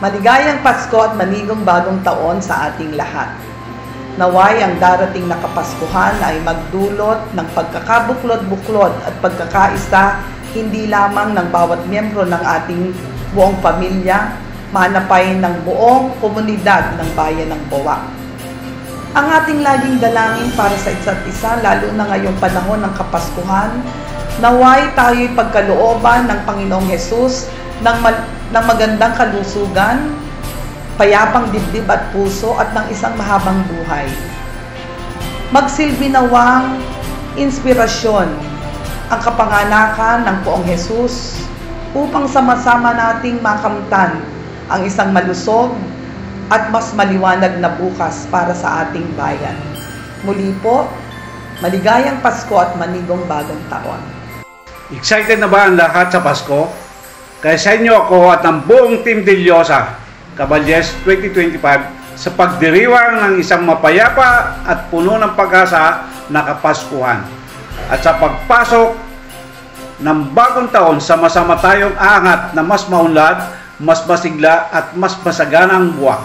Maligayang Pasko at manigong bagong taon sa ating lahat. Naway ang darating na Kapaskuhan ay magdulot ng pagkakabuklod-buklod at pagkakaisa hindi lamang ng bawat miyembro ng ating buong pamilya, manapay ng buong komunidad ng bayan ng Boa. Ang ating laging dalangin para sa isa't isa, lalo na ngayong panahon ng Kapaskuhan, naway tayo'y pagkalooban ng Panginoong Hesus ng magandang kalusugan, payapang dibdib at puso at ng isang mahabang buhay. Magsilbi nawang inspirasyon ang kapanganakan ng Poong Hesus upang sama-sama nating makamtan ang isang malusog at mas maliwanag na bukas para sa ating bayan. Muli po, maligayang Pasko at manigong bagong taon. Excited na ba ang lahat sa Pasko? Kaya sa inyo ako at ang buong Team Dilyosa, Caballes 2025, sa pagdiriwang ng isang mapayapa at puno ng pag-asa na Kapaskuhan. At sa pagpasok ng bagong taon, sama-sama tayong aangat na mas maunlad, mas masigla at mas masaganang buwan.